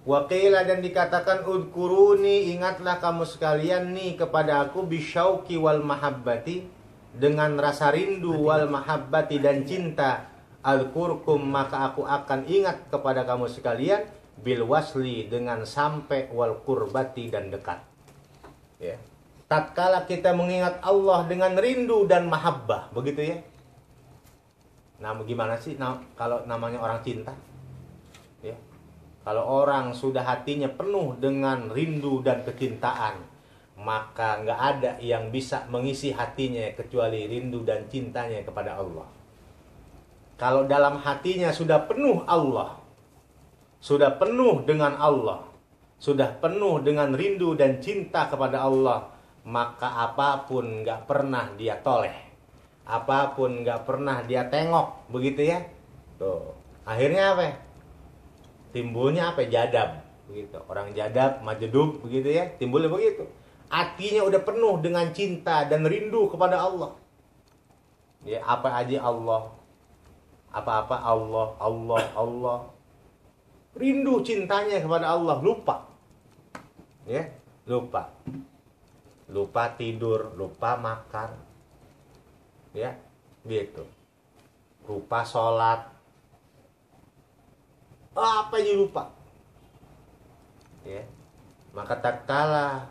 Waqila dan dikatakan udkuruni, ingatlah kamu sekalian nih kepada aku bisyauqi wal mahabbati, dengan rasa rindu wal mahabbati dan cinta. Adkurkum, maka aku akan ingat kepada kamu sekalian bil wasli, dengan sampai, wal kurbati, dan dekat. Ya. Tatkala kita mengingat Allah dengan rindu dan mahabbah, begitu ya. Nah, gimana sih kalau namanya orang cinta? Ya. Kalau orang sudah hatinya penuh dengan rindu dan kecintaan, maka nggak ada yang bisa mengisi hatinya kecuali rindu dan cintanya kepada Allah. Kalau dalam hatinya sudah penuh Allah, sudah penuh dengan Allah, sudah penuh dengan rindu dan cinta kepada Allah, maka apapun nggak pernah dia toleh, apapun nggak pernah dia tengok, begitu ya. Tuh, akhirnya apa? Timbulnya apa? Jadab, begitu. Orang jadab, majedub, begitu ya. Timbulnya begitu. Hatinya udah penuh dengan cinta dan rindu kepada Allah. Ya, apa aja Allah, apa-apa Allah, Allah, Allah. Rindu cintanya kepada Allah, lupa. Ya, lupa. Lupa tidur, lupa makan. Ya, gitu. Lupa sholat. Apa yang lupa? Ya. Maka tatkala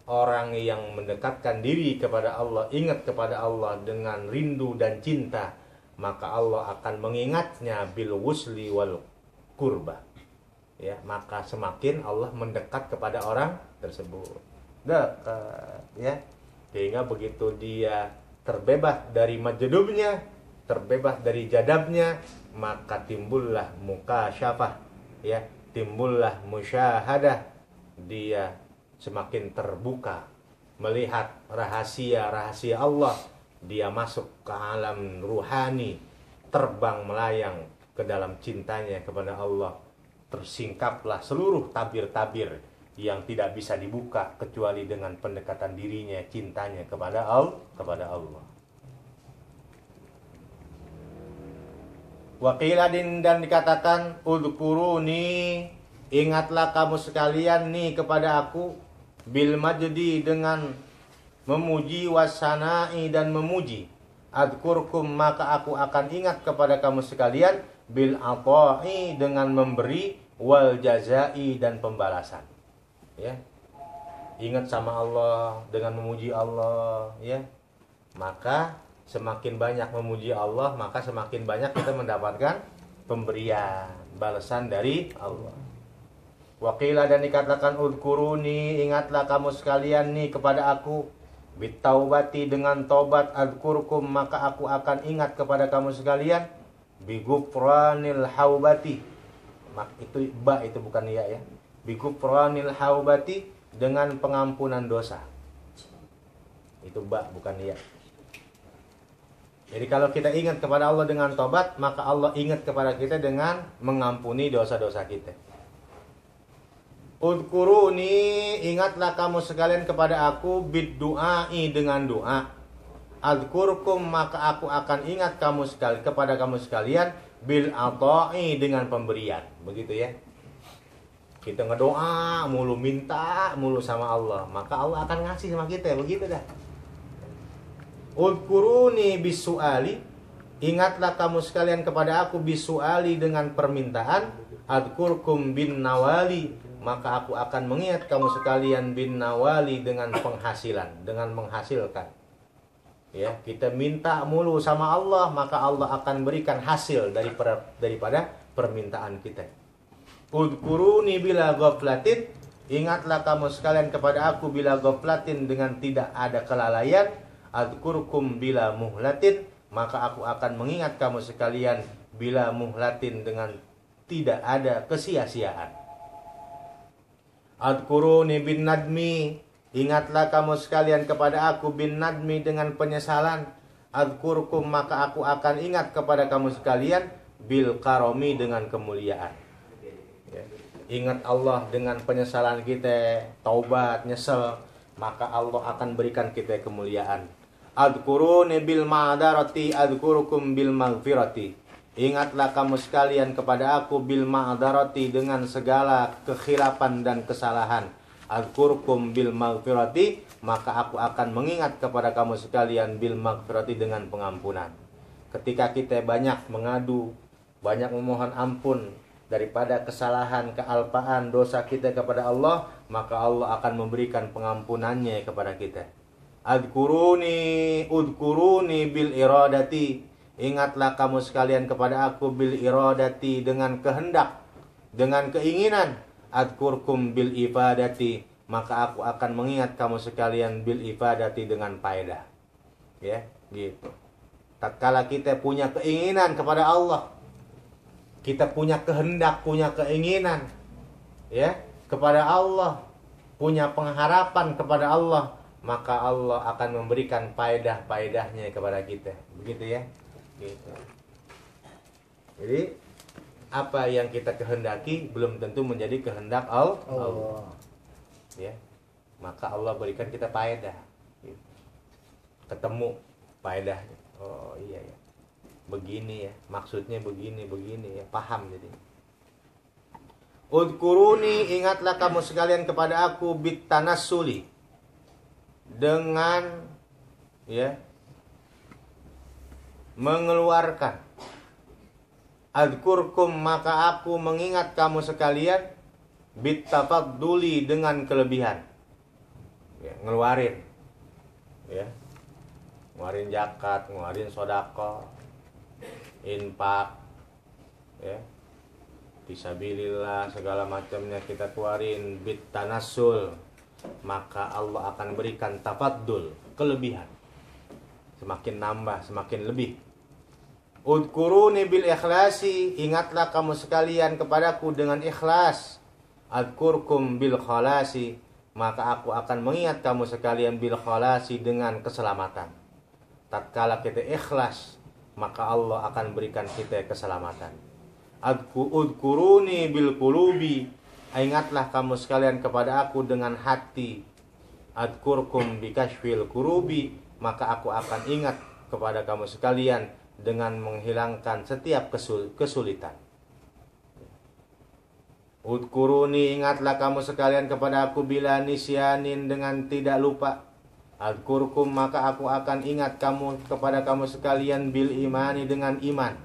orang yang mendekatkan diri kepada Allah, ingat kepada Allah dengan rindu dan cinta, maka Allah akan mengingatnya bil wusli wal kurba. Ya, maka semakin Allah mendekat kepada orang tersebut. Dekat, ya. Sehingga begitu dia terbebas dari majedubnya, terbebas dari jadabnya, maka timbullah mukasyafah, ya, timbullah musyahadah. Dia semakin terbuka melihat rahasia-rahasia Allah. Dia masuk ke alam ruhani, terbang melayang ke dalam cintanya kepada Allah. Tersingkaplah seluruh tabir-tabir yang tidak bisa dibuka kecuali dengan pendekatan dirinya, cintanya kepada Allah. Waqiladin, dan dikatakan udkuruni, ingatlah kamu sekalian nih kepada aku bil majdi, dengan memuji, wasanai, dan memuji. Adkurkum, maka aku akan ingat kepada kamu sekalian bil ata'i, dengan memberi, wal jazai, dan pembalasan. Ya, ingat sama Allah dengan memuji Allah, ya. Maka semakin banyak memuji Allah, maka semakin banyak kita mendapatkan pemberian, balasan dari Allah. Waqila, dan dikatakan udkuruni, ingatlah kamu sekalian nih kepada aku bitaubati, dengan taubat. Adkurkum, maka aku akan ingat kepada kamu sekalian bigufranil haubati. Itu ba, itu bukan ya, ya. Bigufranil haubati, dengan pengampunan dosa. Itu ba, bukan ya. Jadi kalau kita ingat kepada Allah dengan tobat, maka Allah ingat kepada kita dengan mengampuni dosa-dosa kita. Udkuruni, ingatlah kamu sekalian kepada aku bidduai, dengan doa. Adkurkum, maka aku akan ingat kamu sekali kepada kamu sekalian bil ata'i, dengan pemberian. Begitu ya. Kita ngedoa mulu, minta mulu sama Allah, maka Allah akan ngasih sama kita. Begitu dah. Udkuruni bisuali, ingatlah kamu sekalian kepada aku bisuali, dengan permintaan. Adkurkum bin nawali, maka aku akan mengingat kamu sekalian bin nawali, dengan penghasilan, dengan menghasilkan. Ya, kita minta mulu sama Allah, maka Allah akan berikan hasil daripada permintaan kita. Udkuruni bila ghaflatin, ingatlah kamu sekalian kepada aku bila ghaflatin, dengan tidak ada kelalaian. Adkurkum bila muhlatin, maka aku akan mengingat kamu sekalian bila muhlatin, dengan tidak ada kesia-siaan. Adkuruni bin nadmi, ingatlah kamu sekalian kepada aku bin nadmi, dengan penyesalan. Adkurkum, maka aku akan ingat kepada kamu sekalian bil karomi, dengan kemuliaan. Ya. Ingat Allah dengan penyesalan kita, taubat, nyesel, maka Allah akan berikan kita kemuliaan. Adkuruni bil ma'adarati, adkurukum bil maghfirati, ingatlah kamu sekalian kepada aku bil ma'darati dengan segala kekhilafan dan kesalahan. Azkurkum bil maghfirati, maka aku akan mengingat kepada kamu sekalian bil maghfirati dengan pengampunan. Ketika kita banyak mengadu, banyak memohon ampun daripada kesalahan, kealpaan, dosa kita kepada Allah, maka Allah akan memberikan pengampunannya kepada kita. Udkuruni bil iradati, ingatlah kamu sekalian kepada aku bil iradati dengan kehendak, dengan keinginan. Adkurkum bil ifadati, maka aku akan mengingat kamu sekalian bil ifadati dengan faedah. Ya, gitu. Tatkala kita punya keinginan kepada Allah, kita punya kehendak, punya keinginan, ya, kepada Allah, punya pengharapan kepada Allah, maka Allah akan memberikan faedah-faedahnya kepada kita. Begitu ya. Gitu. Jadi apa yang kita kehendaki belum tentu menjadi kehendak Allah. Ya. Maka Allah berikan kita faedah. Gitu. Ketemu faedahnya. Oh iya ya. Begini ya, maksudnya begini ya, paham jadi. Udkuruni, ingatlah kamu sekalian kepada aku bitanassuli, dengan ya mengeluarkan. Adkurkum, maka aku mengingat kamu sekalian bitafadduli, dengan kelebihan. Ya, ngeluarin. Ya. Ngeluarin zakat, ngeluarin sedekah, infak, ya, fisabilillah, segala macamnya kita keluarin bitanassul, maka Allah akan berikan tafaddul, kelebihan, semakin nambah, semakin lebih. Udkuruni bil ikhlasi, ingatlah kamu sekalian kepadaku dengan ikhlas. Adkurkum bil khalasi, maka aku akan mengingat kamu sekalian bil khalasi, dengan keselamatan. Tatkala kita ikhlas, maka Allah akan berikan kita keselamatan. Udkuruni bil qulubi, ingatlah kamu sekalian kepada aku dengan hati. Adkurkum bi kashfil kurubi, maka aku akan ingat kepada kamu sekalian dengan menghilangkan setiap kesulitan. Udkuruni, ingatlah kamu sekalian kepada aku bila nisyanin, dengan tidak lupa. Adkurkum, maka aku akan ingat kamu kepada kamu sekalian bil imani, dengan iman.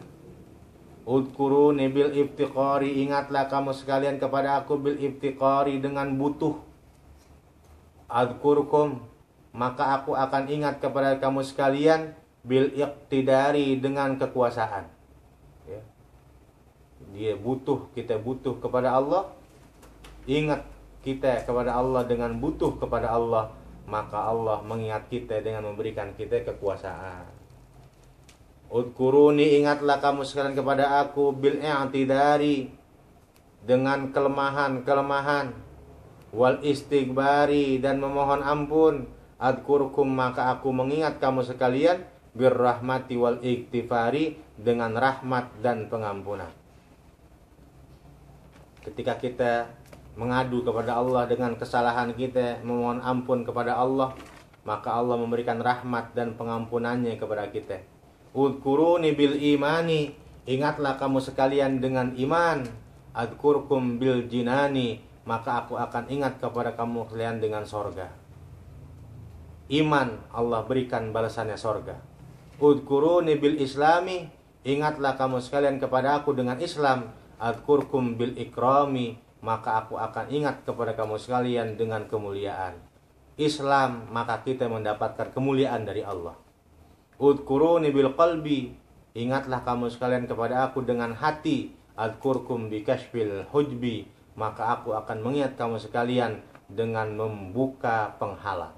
Udkuruni bil iftiqari, ingatlah kamu sekalian kepada aku bil iftiqari, dengan butuh. Adkurkum, maka aku akan ingat kepada kamu sekalian bil iqtidari, dengan kekuasaan. Ya. Dia butuh, kita butuh kepada Allah. Ingat kita kepada Allah dengan butuh kepada Allah, maka Allah mengingat kita dengan memberikan kita kekuasaan. Udkuruni, ingatlah kamu sekalian kepada aku bil i'tidari, dengan kelemahan-kelemahan, wal istighbari, dan memohon ampun. Adkurkum, maka aku mengingat kamu sekalian birrahmati wal iktifari, dengan rahmat dan pengampunan. Ketika kita mengadu kepada Allah dengan kesalahan kita, memohon ampun kepada Allah, maka Allah memberikan rahmat dan pengampunannya kepada kita. Udkuruni bil imani, ingatlah kamu sekalian dengan iman. Adkurkum bil jinani, maka aku akan ingat kepada kamu sekalian dengan sorga. Iman, Allah berikan balasannya sorga. Udkuruni bil islami, ingatlah kamu sekalian kepada aku dengan Islam. Adkurkum bil ikrami, maka aku akan ingat kepada kamu sekalian dengan kemuliaan. Islam, maka kita mendapatkan kemuliaan dari Allah. Udkuruni bil qalbi, ingatlah kamu sekalian kepada aku dengan hati. Adkurkum bi kashfil hujbi, maka aku akan mengingat kamu sekalian dengan membuka penghalang.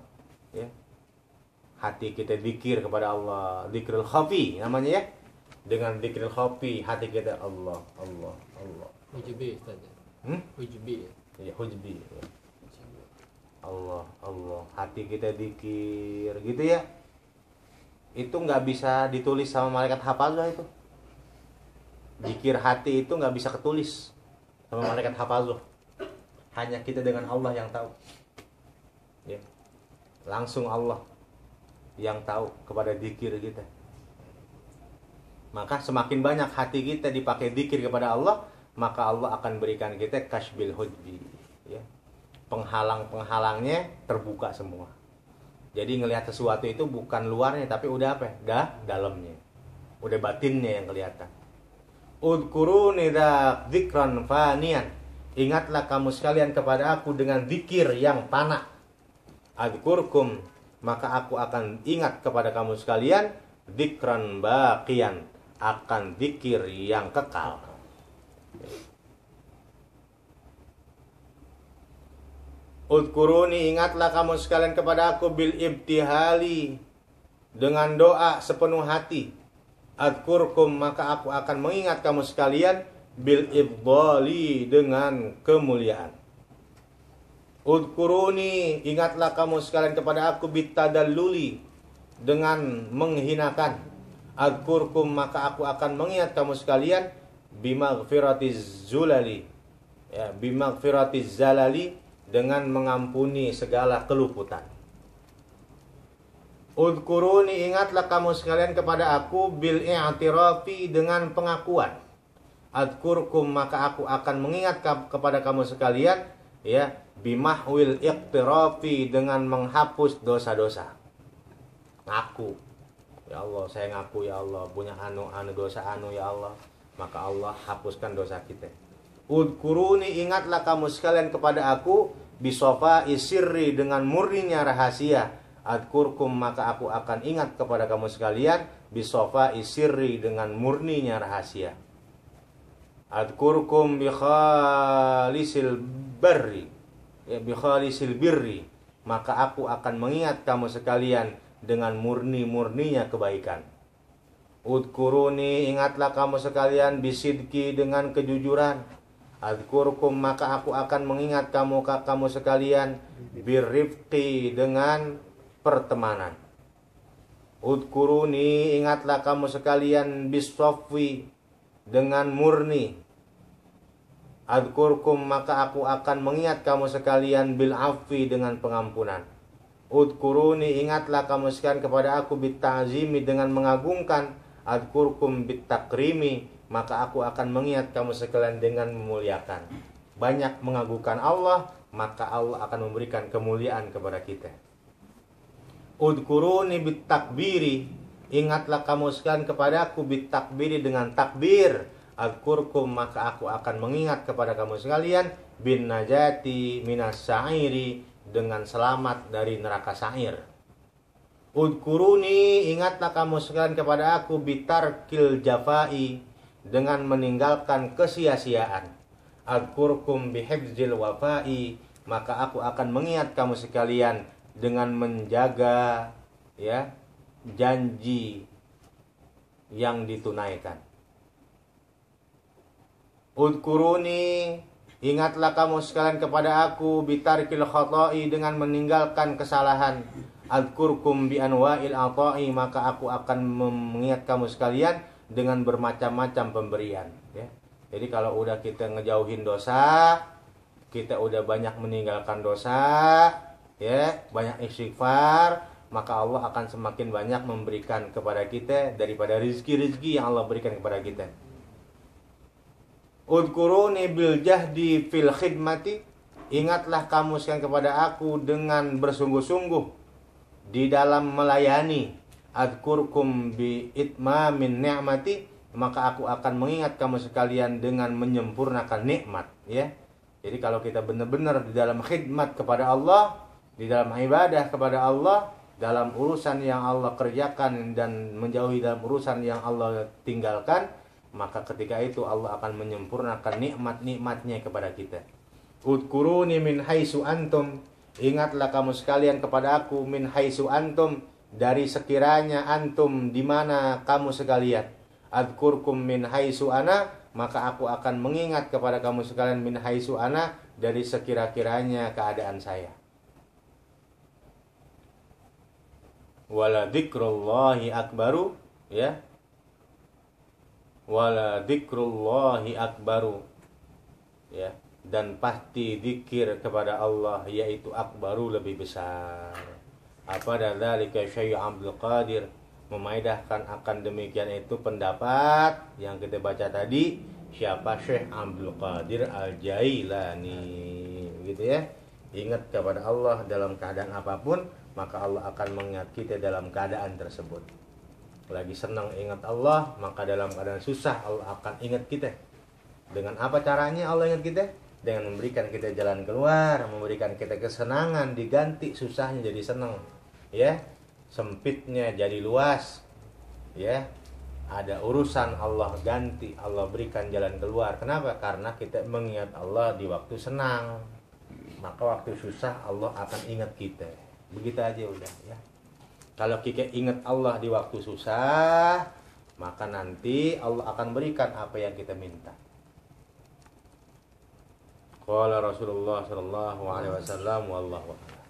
Ya. Hati kita zikir kepada Allah, zikrul khafi namanya ya. Dengan zikrul khafi, hati kita Allah, Allah, Allah. Hujbi Ustaz. Hujbi. Ya, hujbi. Ya. Allah, Allah. Hati kita zikir gitu ya. Itu nggak bisa ditulis sama malaikat hafazah itu. Zikir hati itu nggak bisa ketulis sama malaikat hafazah. Hanya kita dengan Allah yang tahu. Ya. Langsung Allah yang tahu kepada zikir kita. Maka semakin banyak hati kita dipakai zikir kepada Allah, maka Allah akan berikan kita kashbil hujbi, ya. Penghalang-penghalangnya terbuka semua. Jadi ngelihat sesuatu itu bukan luarnya, tapi udah apa? Dalamnya. Udah batinnya yang kelihatan. Udkuruni dzikran fanian. Ingatlah kamu sekalian kepada aku dengan zikir yang fana. Adzkurkum, maka aku akan ingat kepada kamu sekalian dzikran baqiyan, akan zikir yang kekal. Udkuruni, ingatlah kamu sekalian kepada aku bil ibtihali, dengan doa sepenuh hati. Adzkurkum, maka aku akan mengingat kamu sekalian bil ibdali, dengan kemuliaan. Udkuruni, ingatlah kamu sekalian kepada aku bitadalluli, dengan menghinakan. Adzkurkum, maka aku akan mengingat kamu sekalian bimaghfiratiz zulali, ya, bimaghfiratiz zalali, dengan mengampuni segala keluputan. Udkuruni, ingatlah kamu sekalian kepada aku bil i'tirafi, dengan pengakuan. Adzkurkum, maka aku akan mengingat kepada kamu sekalian, ya, bimahwil iqtirafi, dengan menghapus dosa-dosa. Ngaku, ya Allah, saya ngaku ya Allah punya anu dosa ya Allah, maka Allah hapuskan dosa kita. Udkuruni, ingatlah kamu sekalian kepada aku bisofa isirri, dengan murninya rahasia. Adzkurkum, maka aku akan ingat kepada kamu sekalian bisofa isirri, dengan murninya rahasia. Adzkurkum bi khalisil barri, ya, bi khalisil birri, maka aku akan mengingat kamu sekalian dengan murni-murninya kebaikan. Udkuruni, ingatlah kamu sekalian bisidki, dengan kejujuran. Adzkurkum, maka aku akan mengingat kamu sekalian birrifqi, dengan pertemanan. Udkuruni, ingatlah kamu sekalian bisofwi, dengan murni. Adzkurkum, maka aku akan mengingat kamu sekalian bil afwi, dengan pengampunan. Udkuruni, ingatlah kamu sekalian kepada aku bitta'zimi, dengan mengagungkan. Adzkurkum bittakrimi, maka aku akan mengingat kamu sekalian dengan memuliakan. Banyak mengagungkan Allah, maka Allah akan memberikan kemuliaan kepada kita. Udkuruni bittakbiri, ingatlah kamu sekalian kepada aku bittakbiri, dengan takbir. Adzkurkum, maka aku akan mengingat kepada kamu sekalian bin najati minas sa'iri, dengan selamat dari neraka sa'ir. Udkuruni, ingatlah kamu sekalian kepada aku bitarkil jafai, dengan meninggalkan kesia-siaan. Adzkurkum bihifzil wafai, maka aku akan mengingat kamu sekalian dengan menjaga, ya, janji yang ditunaikan. Udkuruni, ingatlah kamu sekalian kepada aku bitarkil khata'i, dengan meninggalkan kesalahan. Adzkurkum bi anwa'il ata'i, maka aku akan mengingat kamu sekalian dengan bermacam-macam pemberian, ya. Jadi kalau udah kita ngejauhin dosa, kita udah banyak meninggalkan dosa, ya, banyak istighfar, maka Allah akan semakin banyak memberikan kepada kita daripada rizki-rizki yang Allah berikan kepada kita. Udkuruni bil jahdi fil khidmati, ingatlah kamu sekalian kepada aku dengan bersungguh-sungguh di dalam melayani. Adzkurkum bi itmamin ni'mati, maka aku akan mengingat kamu sekalian dengan menyempurnakan nikmat, ya. Jadi kalau kita benar-benar di dalam khidmat kepada Allah, di dalam ibadah kepada Allah, dalam urusan yang Allah kerjakan dan menjauhi dalam urusan yang Allah tinggalkan, maka ketika itu Allah akan menyempurnakan nikmat-nikmatnya kepada kita. Udkuruni min haitsu antum, ingatlah kamu sekalian kepada aku min haitsu antum, dari sekiranya antum, di mana kamu sekalian. Adzkurkum min haitsu ana, maka aku akan mengingat kepada kamu sekalian min haitsu ana, dari sekira-kiranya keadaan saya. Wala dzikrullahi akbaru, ya. Wala dzikrullahi akbaru, ya. Dan pasti zikir kepada Allah yaitu akbaru, lebih besar. Apa dzalika Syekh Abdul Qadir memaedahkan akan demikian itu pendapat yang kita baca tadi, siapa? Syekh Abdul Qadir Al-Jailani, gitu ya. Ingat kepada Allah dalam keadaan apapun, maka Allah akan mengingat kita dalam keadaan tersebut. Lagi senang ingat Allah, maka dalam keadaan susah Allah akan ingat kita. Dengan apa caranya Allah ingat kita? Dengan memberikan kita jalan keluar, memberikan kita kesenangan, diganti susahnya jadi senang, ya. Sempitnya jadi luas, ya. Ada urusan Allah ganti, Allah berikan jalan keluar. Kenapa? Karena kita mengingat Allah di waktu senang, maka waktu susah Allah akan ingat kita. Begitu aja udah, ya. Kalau kita ingat Allah di waktu susah, maka nanti Allah akan berikan apa yang kita minta. Qala Rasulullah sallallahu alaihi wasallam, wallahu a'lam.